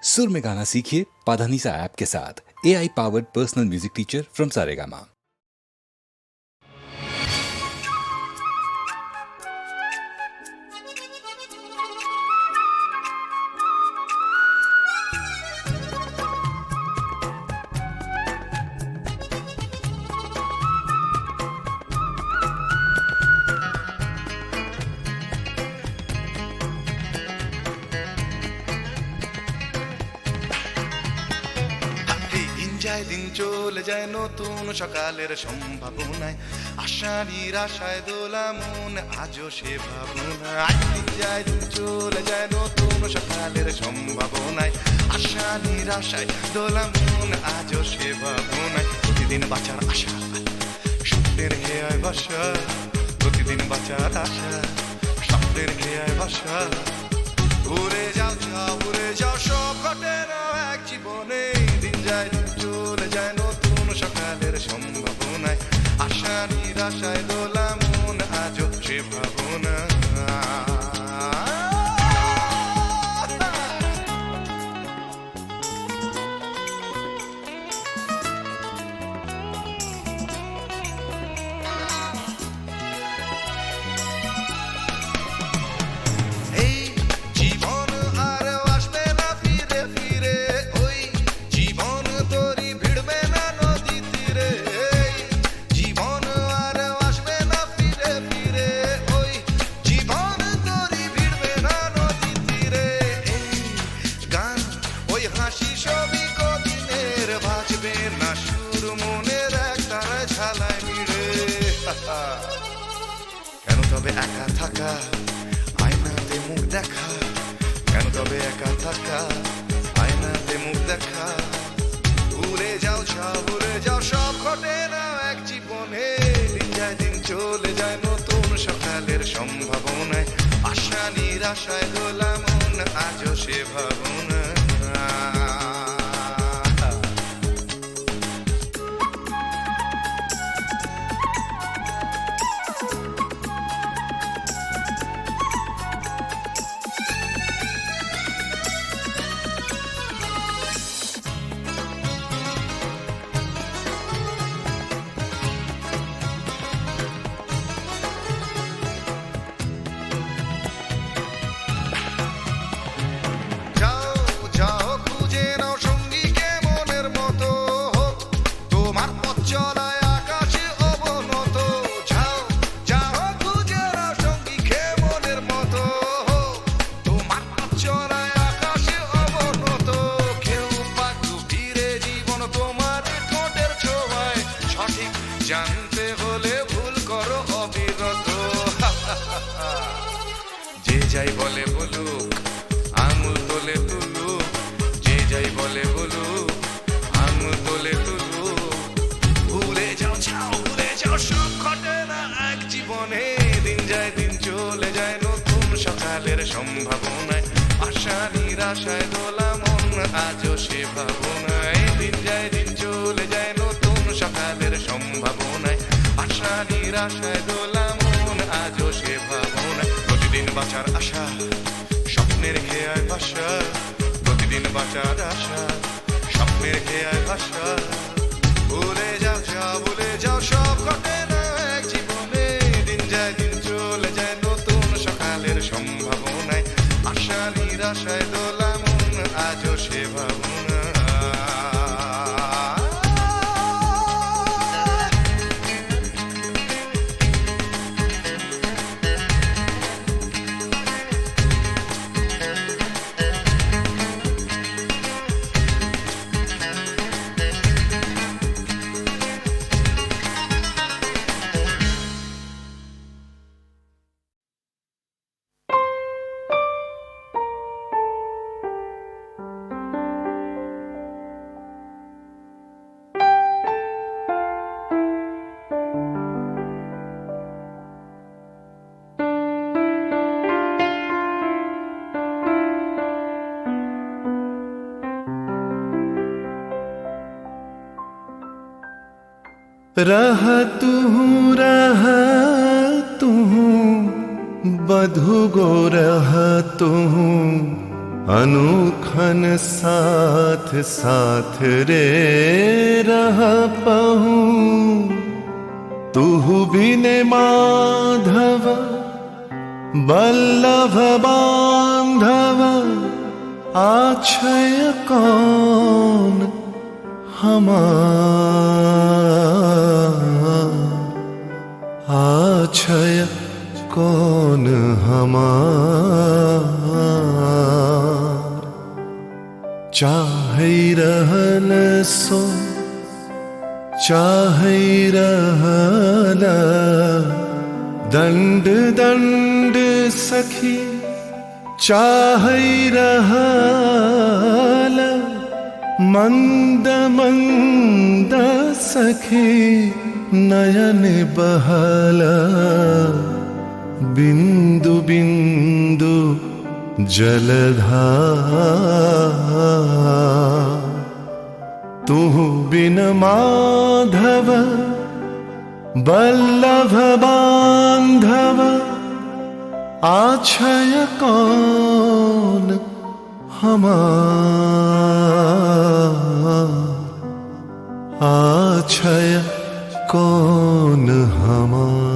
सुर में गाना सीखिए पाधानीसा ऐप के साथ। AI powered personal music teacher from Saregama. দিন চলে যায় নতুন সকালের সম্ভাবনায়, আশা নিরাশায় দোলা মন আজও সে ভাবনায়। দিন যায় দিন চলে যায় নতুন সকালের সম্ভাবনায়, আশা নিরাশায় দোলা মন আজও সে ভাবনায়। প্রতিদিন বাঁচার আশা স্বপ্নের হেয়ায় বাসা, প্রতিদিন বাঁচার আশা স্বপ্নের হেয়ায় বাসা। উড়ে যাও যাও উড়ে যাও সব ঘটে না এক জীবনে। দিন যায় দিন চলে যায় নতুন সকালের সম্ভাবনায়, আশা নিরাশায় দোলা মন আজও সে ভাবনা। কেন তবে একা থাকা আয়নাতে মুখ দেখা, কেন তবে একা থাকা আয়নাতে মুখ দেখা। উড়ে যাও যাও উড়ে যাও সব ঘটে না এক জীবনে। দিন যায় দিন চলে যায় নতুন সকালের সম্ভাবনায়, আশা নিরাশায় দোলা মন আজও সে ভাবনা। জানতে হলে ভুল করো অবিরত। যে যাই বলে বলুক আঙুল তোলে তুলুক, যে যাই বলে বলুক আঙুল তোলে তুলুক। ভুলে যাও যাও ভুলে যাও সব ঘটে না এক জীবনে। দিন যায় দিন চলে যায় নতুন সকালের সম্ভাবনায়, আশা নিরাশায় দোলা মন আজও সে ভাবনায়। দিন যায় দিন চলে যায় নতুন সকালের সম্ভাবনায়, আশা নিরাশায় দোলা মন আজও সে ভাবনায়। প্রতিদিন বাঁচার আশা স্বপ্নের খেয়ায় ভাষা, প্রতিদিন বাঁচার আশা স্বপ্নের খেয়ায় ভাষা। উড়ে যাও যাও উড়ে যাও সব ঘটে না এক জীবনে। দিন যায় দিন চলে যায় নতুন সকালের সম্ভাবনায়, আশা নিরাশায় দোলা মন আজও সে ভাবনা। रहा तू बधु गो रहा तू अनुखन साथ साथ रे रह पहूं तुहु बिने माधव बल्लभ बांधव आछय कौन हमार आछय कौन हमार चाहे रहल सो चाहे रहल दंड दंड सखी चाहे रहल मंद मंद सखी नयन बहल बिंदु बिंदु जलधार तुहु बिन माधव बल्लभ बांधव आछय कौन हमार आछय कौन हमार।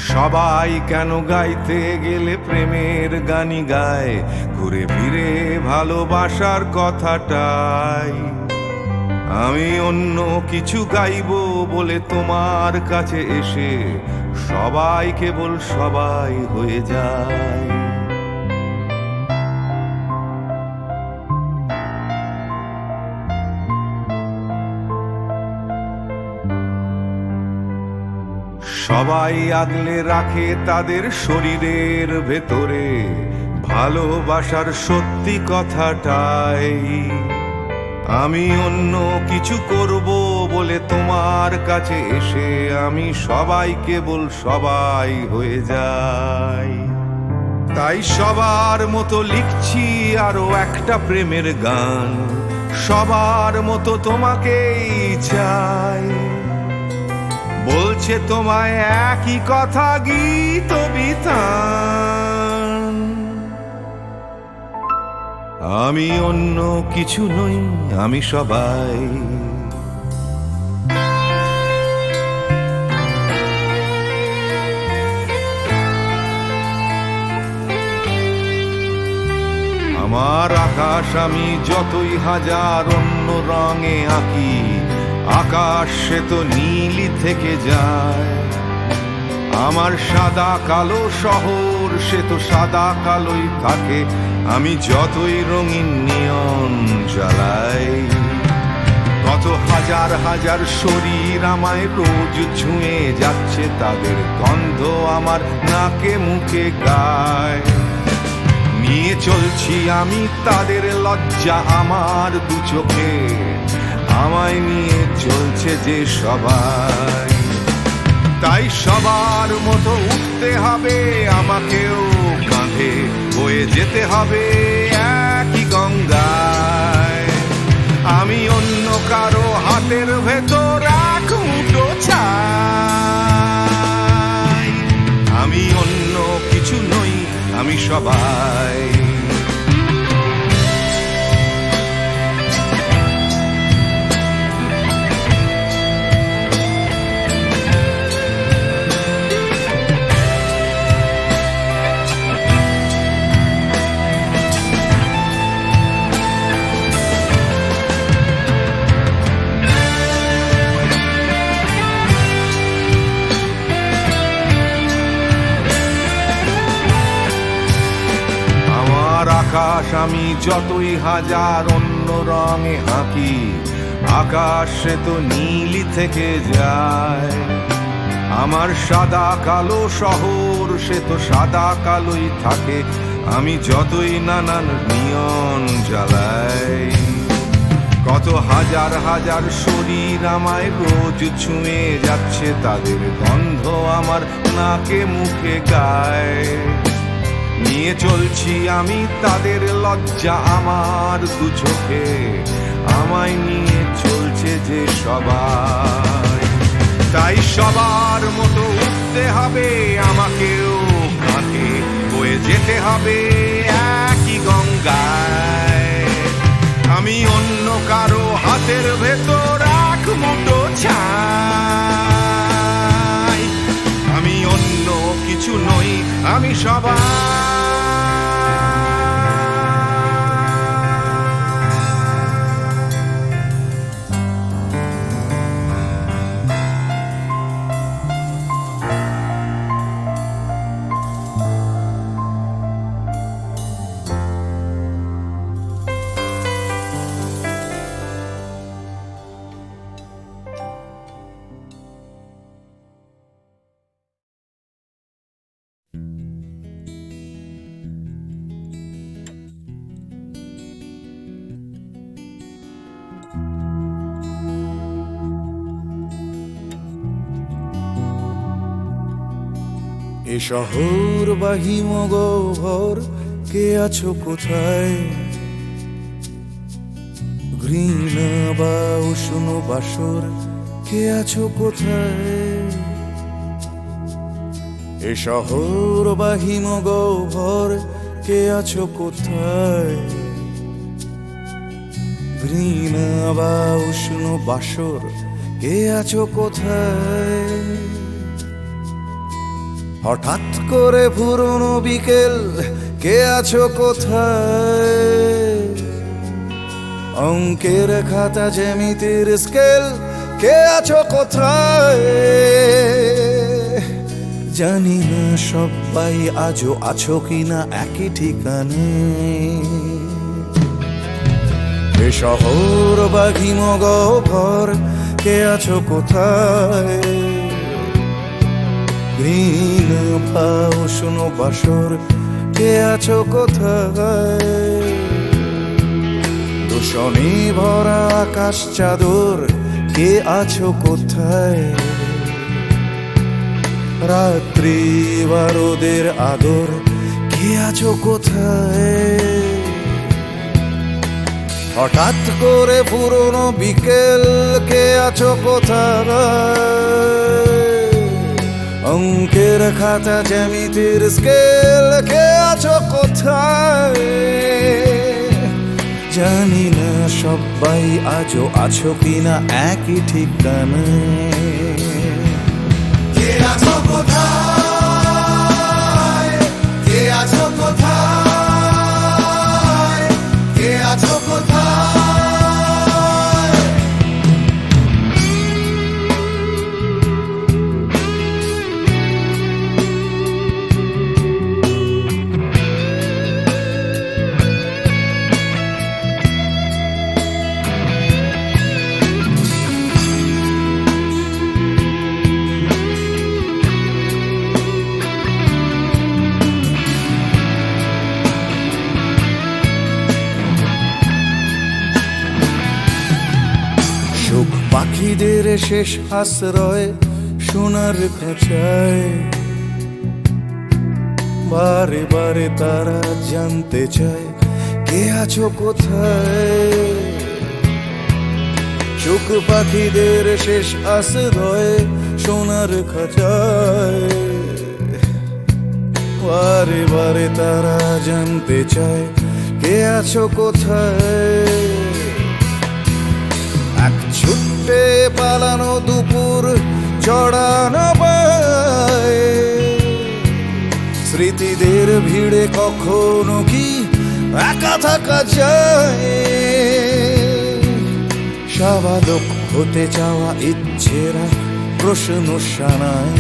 সবাই কেন গাইতে গেলে প্রেমের গানি গায়, ঘুরে ফিরে ভালোবাসার কথাটাই। আমি অন্য কিছু গাইবো বলে তোমার কাছে এসে সবাই কেবল সবাই হয়ে যায়। সবাই আগলে রাখে তাদের শরীরের ভেতরে ভালোবাসার সত্যি কথাটাই। আমি অন্য কিছু করব বলে তোমার কাছে এসে আমি সবাই কেবল সবাই হয়ে যাই। তাই সবার মতো লিখছি আরো একটা প্রেমের গান, সবার মতো তোমাকেই চাই। বলছে তোমায় একই কথা গীত বিতান। আমি অন্য কিছু নই, আমি সবাই। আমার আকাশ আমি যতই হাজার অন্য রঙে আঁকি, আকাশ সে তো নীলই থেকে যায়। আমার সাদা কালো শহর সে তো সাদা কালোই থাকে, আমি যতই রঙিন নিয়ন জ্বালাই। কত হাজার হাজার শরীর আমায় রোজ ছুঁয়ে যাচ্ছে, তাদের গন্ধ আমার নাকে মুখে গায়। নিয়ে চলছি আমি তাদের লজ্জা আমার দু চোখে, আমায় নিয়ে চলছে যে সবাই। তাই সবার মতো উঠতে হবে আমাকেও, কাঁধে বয়ে যেতে হবে একই গঙ্গায়। আমি অন্য কারো হাতের ভেতর এক মুঠো চাই। আমি অন্য কিছু নই, সবাই। আকাশ আমি যতই হাজার অন্য রঙে আঁকি, আকাশ সে তো নীলই থেকে যায়। আমার সাদা কালো শহর সে তো সাদা কালোই থাকে, আমি যতই নানান নিয়ন জ্বালাই। কত হাজার হাজার শরীর আমায় রোজ ছুঁয়ে যাচ্ছে, তাদের গন্ধ আমার নাকে মুখে গায়। নিয়ে চলছি আমি তাদের লজ্জা আমার দু চোখে, আমায় নিয়ে চলছে যে সবাই। তাই সবার মতো উঠতে হবে আমাকেও, কাঁধে বয়ে যেতে হবে একই গঙ্গায়। আমি অন্য কারো হাতের ভেতর এক মুঠো ছাই, আমি অন্য কিছু নই, আমি সবাই। এ শহর বা হিমগহ্বর, কে আছো কোথায়? ঘৃণা বা উষ্ণ বাসর, কে আছো কোথায়? এ শহর বা হিমগহ্বর, কে আছো কোথায়? ঘৃণা বা উষ্ণ বাসর, কে আছো কোথায়? হঠাৎ করে পুরনো বিকেল, কে আছো কোথায়? অঙ্কের খাতা জ্যামিতির স্কেল, কে আছো কোথায়? জানি না সবাই আজও আছো কিনা একই ঠিকানে। এ শহর বা হিমগহ্বর, কে আছো কোথায়? ঘৃণা বা উষ্ণ বাসর, কে আছো কোথায়? দূষণে ভরা আকাশ চাদর, কে আছো কোথায়? রাত্রি বা রোদের আদর, কে আছো কোথায়? হঠাৎ করে পুরনো বিকেল, কে আছো কোথায়? অঙ্কের খাতা জ্যামিতির স্কেল, কে আছো কোথায়? জানি না সবাই আজও আছো কিনা একই ঠিকানায়। কে আছো কোথায়? কে আছো কোথায়? কে আছো কোথায়? পাখিদের শেষ আশ্রয় সোনার খাঁচায়, বারে বারে তারা জানতে চায় কে আছো কোথায়। চোখ পাখিদের শেষ আশ্রয় সোনার খাঁচায়, বারে বারে তারা জানতে চায় কে আছো কোথায়। এক ছুটে পালানো দুপুর জড়ানো পায়, স্মৃতিদের ভিড়ে কখনো কি একা থাকা যায়। স্বাভাবিক হতে চাওয়া ইচ্ছেরা প্রশ্ন শানায়।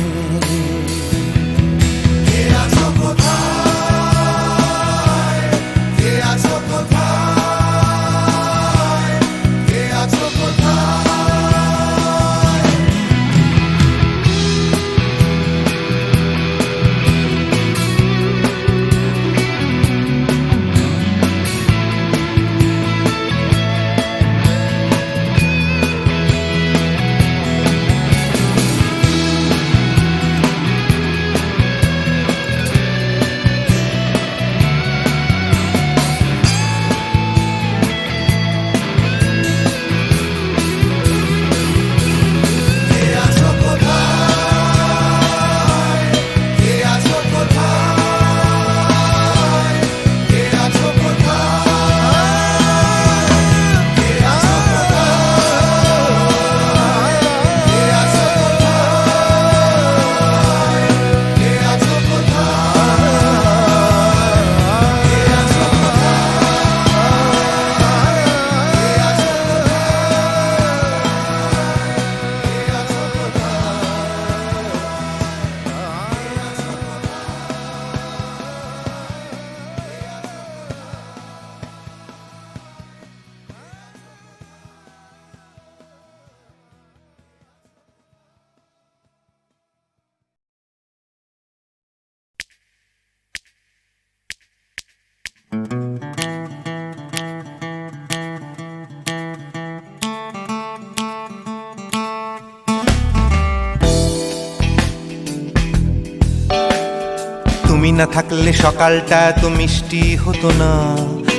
তুমি না থাকলে সকালটা এত মিষ্টি হতো না,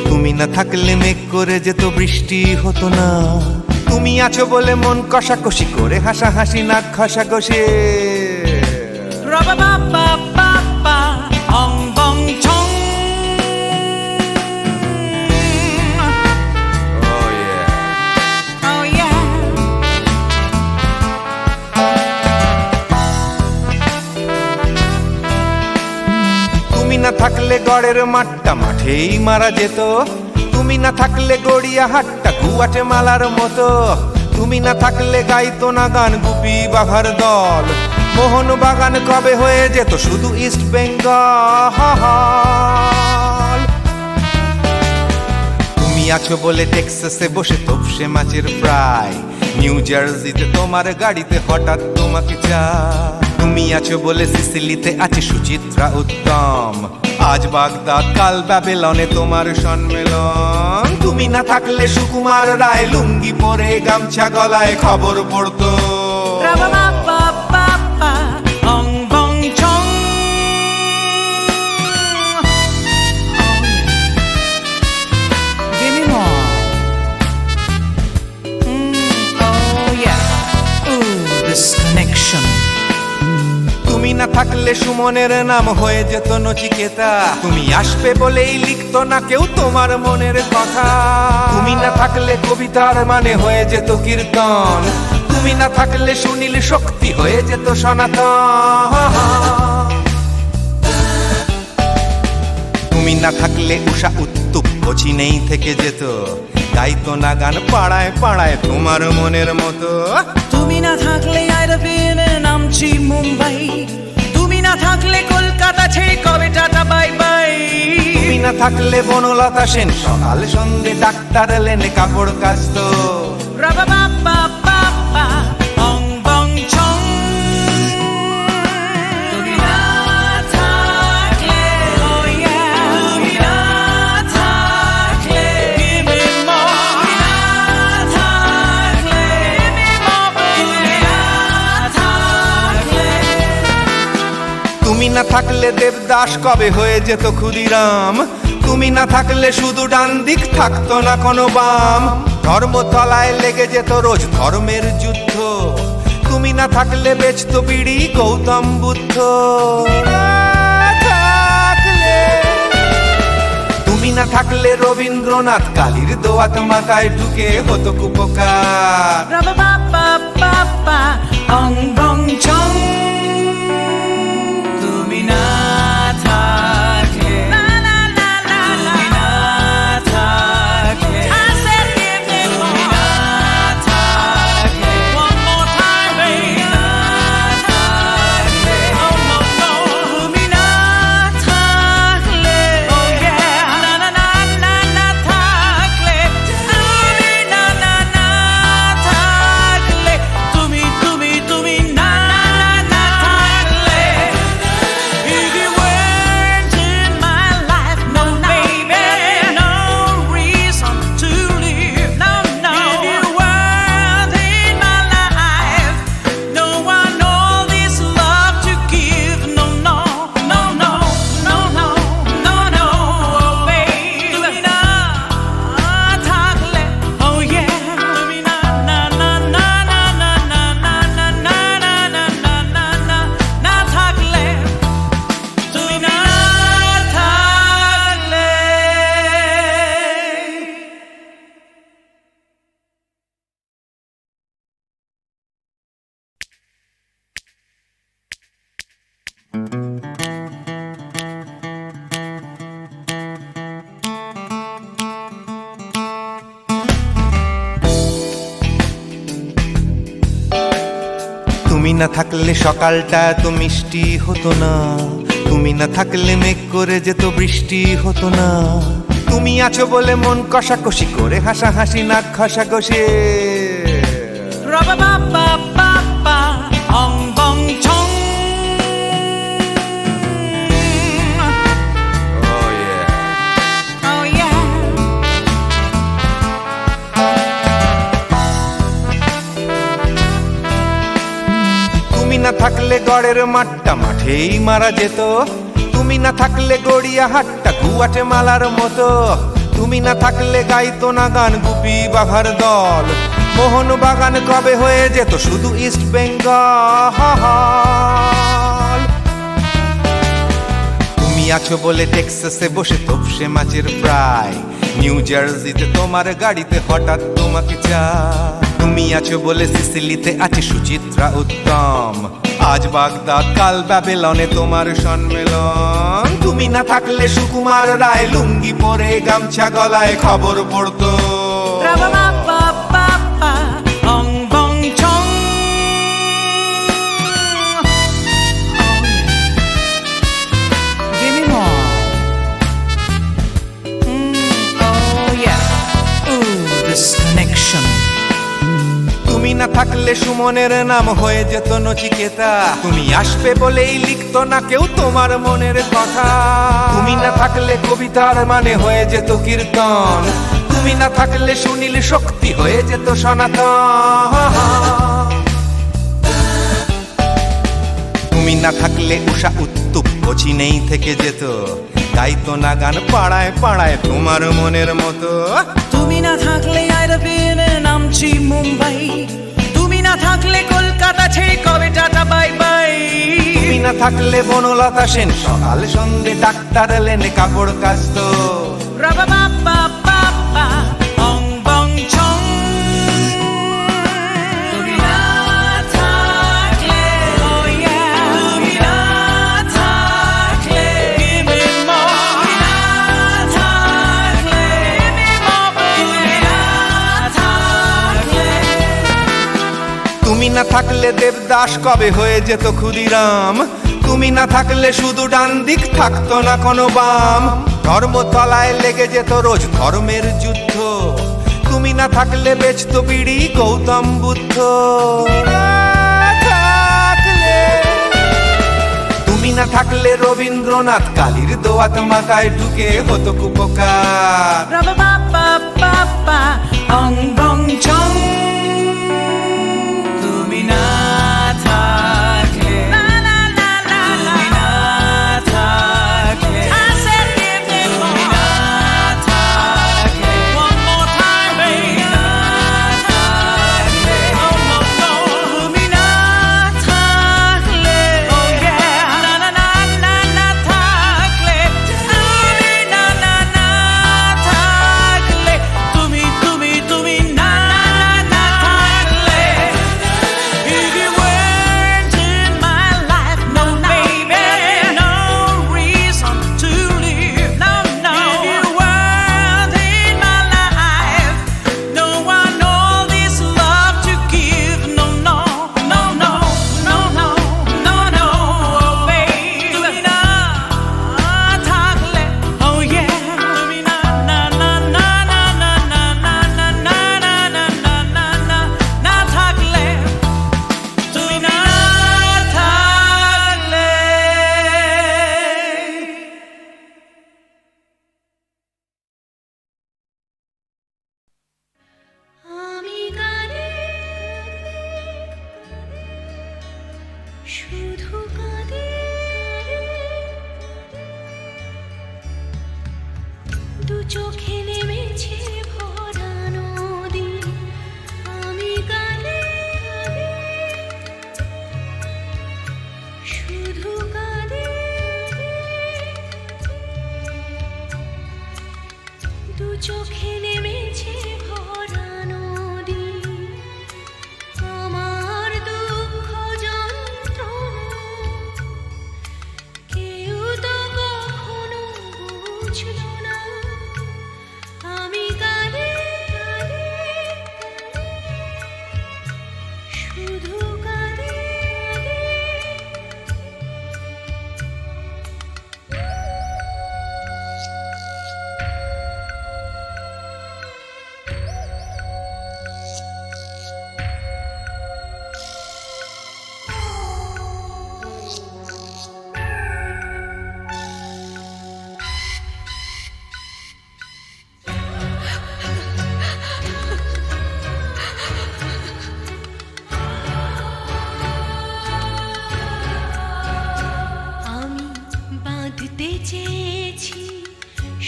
তুমি না থাকলে মেঘ করে যেত বৃষ্টি হতো না। তুমি আছো বলে মন কষাকষি করে হাসাহাসি নাক ঘষাঘষি। তুমি না থাকলে গড়ের মাঠটা মাঠেই মারা যেত, তুমি না থাকলে গড়িয়া হাটটা গুয়াটে মালার মতো। তুমি না থাকলে গাইতো না গান গুপি বাঘার দল, মোহন বাগান কবে হয়ে যেত শুধু ইস্ট বেঙ্গল। তুমি আছো বলে টেক্সাসে বসে তোপসে মাছের ফ্রাই, নিউ জার্সিতে তোমার গাড়িতে হঠাৎ তোমাকে চাই। তুমি আছো বলে সিসিলিতে আছে সুচিত্রা উত্তম, আজ বাগদাদ কাল ব্যাবিলনে তোমার সম্মেলন। তুমি না থাকলে সুকুমার রায় লুঙ্গি পরে গামছা গলায় খবর পড়তো। তুমি না থাকলে সুমনের নাম হয়ে যেত নচিকেতা, তুমি আসবে বলেই লিখতো না কেউ তোমার মনের কথা। তুমি না থাকলে কবিতার মানে হয়ে যেত কীর্তন, তুমি না থাকলে সুনীল শক্তি হয়ে যেত সনাতন। তুমি না থাকলে উষা উত্তুপ নেই থেকে যেত, গাইতো না গান পাড়ায় পাড়ায় তোমার মনের মতো। তুমি না থাকলে আইরবিনে নামছি মুম্বাই, তুমি না থাকলে কলকাতা ছেড়ে কবে টাটা বাই বাই। তুমি না থাকলে বনলতা সেন সকাল সন্ধে ডাক্তার লেনে কাপড় কাচতো। অং বং ছং। তুমি না থাকলে, oh yeah, তুমি না থাকলে, give me more. তুমি না থাকলে, give me more. তুমি না থাকলে। তুমি না থাকলে দেবদাস কবে হয়ে যেত ক্ষুদিরাম, তুমি না থাকলে শুধু ডান দিক থাকতো না কোনো বাম। ধর্মতলায় লেগে যেত রোজ ধর্মের যুদ্ধ, তুমি না থাকলে বেচতো বিড়ি গৌতম বুদ্ধ। না থাকলে রবীন্দ্রনাথ কালির দোয়াত মাথায় ঢুকে হতো কুপকার। Rubba ba ba ba ba, ong bong chong. তুমি না থাকলে, la la la la la, তুমি না থাকলে, I said give me more. তুমি না থাকলে, one more time, baby. তুমি না থাকলে, no no no. তুমি না থাকলে, oh yeah, na na na na na থাকলে, তুমি না না না থাকলে, তুমি তুমি তুমি না না না থাকলে, if you weren't in my life, no baby, no reason to live, no no. If you weren't in my life, no one all this love to give, no no no no no no no no, oh baby. তুমি না থাকলে, oh yeah, তুমি না না না না না না না না না না না না না না না না থাকলে, তুমি না থাকলে। তুমি না থাকলে সকালটা এত মিষ্টি হতো না, তুমি না থাকলে মেঘ করে যেত বৃষ্টি হতো না। তুমি আছো বলে মন কষাকষি করে হাসাহাসি নাক ঘষাঘষি। Rubba ba ba ba ba, ong bong chong. Oh yeah. Oh yeah. তুমি না থাকলে গড়ের মাঠটা মাঠেই মারা যেত, তুমি না থাকলে গড়িয়া হাটটা গুয়াটে মালার মতো। তুমি না থাকলে গাইতো না গান গুপি বাঘার দল, মোহন বাগান কবে হয়ে যেত শুধু ইস্ট বেঙ্গল। তুমি আছো বলে টেক্সাসে বসে তোপসে মাছের ফ্রাই, নিউ জার্সিতে তোমার গাড়িতে হঠাৎ তোমাকে চাই। তুমি আছো বলে সিসিলিতে আছে সুচিত্রা উত্তম, আজ বাগদাদ কাল ব্যাবিলনে তোমার সম্মেলন। তুমি না থাকলে সুকুমার রায় লুঙ্গি পরে গামছা গলায় খবর পড়তো। Rubba ba ba ba ba, ong bong chong. Give me more. Oh yeah. Ooh, this connection. তুমি না থাকলে সুমনের নাম হয়ে যেত নচিকেতা, তুমি আসবে বলেই লিখতো না কেউ তোমার মনের কথা। তুমি না থাকলে কবিতার মানে হয়ে যেত কীর্তন, তুমি না থাকলে সুনীল শক্তি হয়ে যেত সনাতন। তুমি না থাকলে উষা উত্তুপ কোচিনেই থেকে যেত, গাইতো না গান পাড়ায় পাড়ায় তোমার মনের মতো। তুমি না থাকলে আইরবিনে নামছি মুম্বাই, তুমি না থাকলে কলকাতা ছেড়ে কবে টাটা বাই বাই। তুমি না থাকলে বনলতা সেন সকাল সন্ধে ডাক্তার লেনে কাপড় কাচতো। Rubba ba ba ba ba, ong bong chong. তুমি না থাকলে, oh yeah, তুমি না থাকলে, give me more. তুমি না থাকলে, give me more, baby. তুমি না থাকলে, তুমি না থাকলে দেবদাস কবে হয়ে যেত ক্ষুদিরাম, তুমি না থাকলে শুধু ডান দিক থাকতো না কোনো বাম। ধর্মতলায় লেগে যেত রোজ ধর্মের যুদ্ধ, তুমি না থাকলে বেচতো বিড়ি গৌতম বুদ্ধ। তুমি না থাকলে রবীন্দ্রনাথ কালির দোয়াত মাথায় ঢুকে হতো কুপকার। Rubba ba ba ba ba, ong bong chong. তুমি না থাকলে, la la la la, তুমি না থাকলে, I said give me more. তুমি না থাকলে, one more time, baby. তুমি না থাকলে, no no no. তুমি না থাকলে, oh yeah, na na na na na থাকলে, তুমি না না না দু চোখে নেমেছে ভরা নদী, আমি কাঁদে শুধু কাঁদে, দু চোখে নেমেছে ভরা নদী, আমার দুঃখ যন্ত্রণা কেউ তো কখনো বুঝলো না, আমি কাঁদে শুধু কাঁদে। আমি বাঁধতে চেয়েছি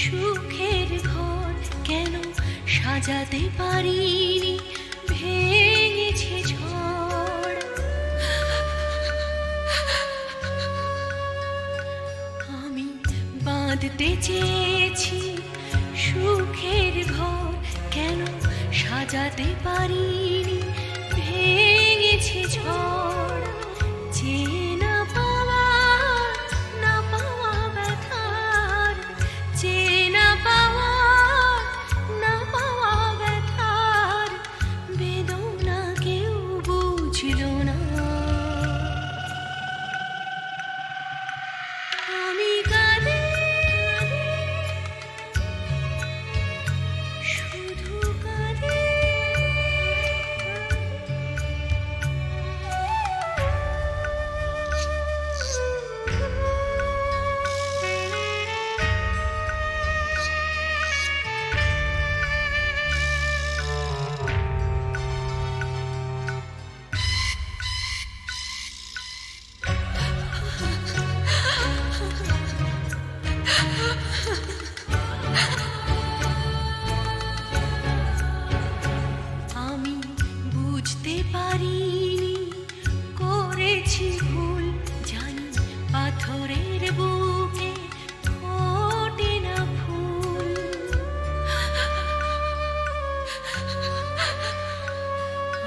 সুখের ঘর, কেন সাজাতে পারিনি, ভেঙেছে ঝড়। আমি বাঁধতে চেয়েছি সুখের ঘর, কেন সাজাতে পারিনি, ভেঙেছে ঝড়। যে না পাওয়া না পাওয়া ব্যথার, যে না পাওয়া না পাওয়া ব্যথার বেদনা কেউ বুঝলো না, আমি কাঁদে শুধু কাঁদে। আমি বুঝতে পারিনি করেছি ভুল, জানি পাথরের বুকে ফোটে না ফুল।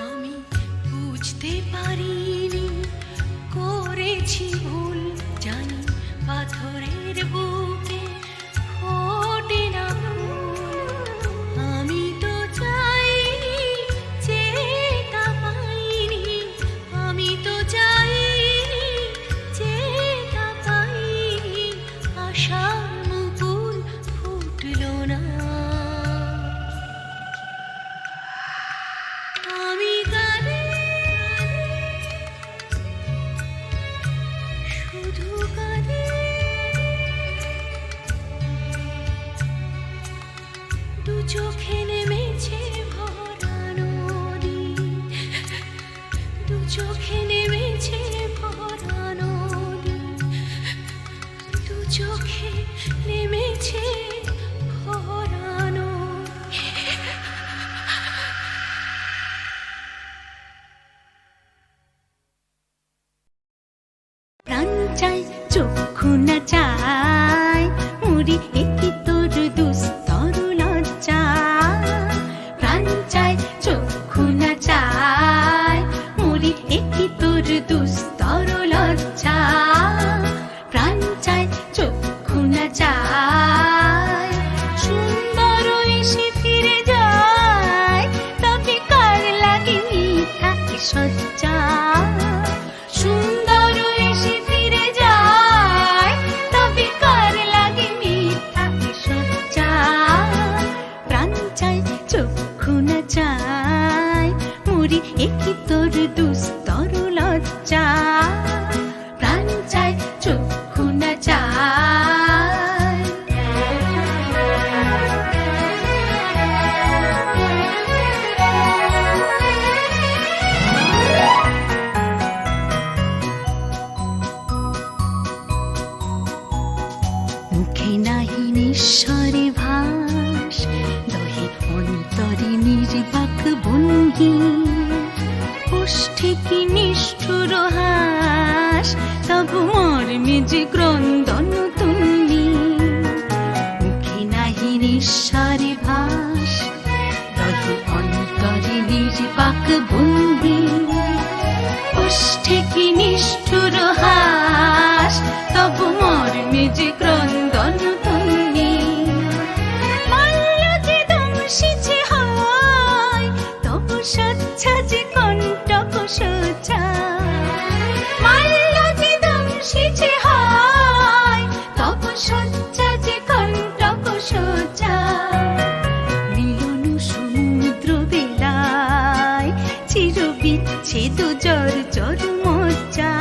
আমি বুঝতে পারিনি করেছি ভুল, জানি পাথরের বুকে ফোটে না ফুল। আমি তো চাইনি যেটা পাইনি, আমি তো চাইনি যেটা পাইনি, আশার মুকুল ফুটলো না, আমি কাঁদে শুধু কাঁদে। দু চোখে নেমেছে ভরা নদী, দু চোখে নেমেছে ভরা নদী, দু চোখে নেমেছে ভরা নদী। প্রাণ চাই চক্ষু না চাই মুড়ি একটি তোর দুস্তর লজ্জা, প্রাণ চাই চক্ষু না চাই মুড়ি একটি তোর দুস্তর লজ্জা, প্রাণ চাই চক্ষু না চাই সুন্দর এসে ফিরে যায়, তবে কার লাগে মিথ্যা সজ্জা, সুন্দর এসে ফিরে যায়, তবে কার লাগে মিথ্যা সজ্জা, প্রাণ চাই চক্ষু না চাই মুড়ি একই তোর দুস্তর লজ্জা, প্রাণ চাই চক্ষু না চাই। মুখে নাহি নিঃস্বরে ভাই, নিঃস্বারে ভাস দহে অন্তরে নির্বাক বন্দি ওষ্ঠে কি নিষ্ঠুর হাস তব মর্মে যে ক্রন্দন তন্নি মাল্য যে দংশিছে হয় তব সচ্ছা যে কণ্টক সোচা মাল্য যে দংশিছে হয় তব সচ্ছা যে কণ্টক সোচা মিলন সমুদ্র বেলায় চির বিচ্ছেদ জর জর মোচা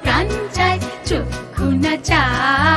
প্রাণ চায় চক্ষু না চায়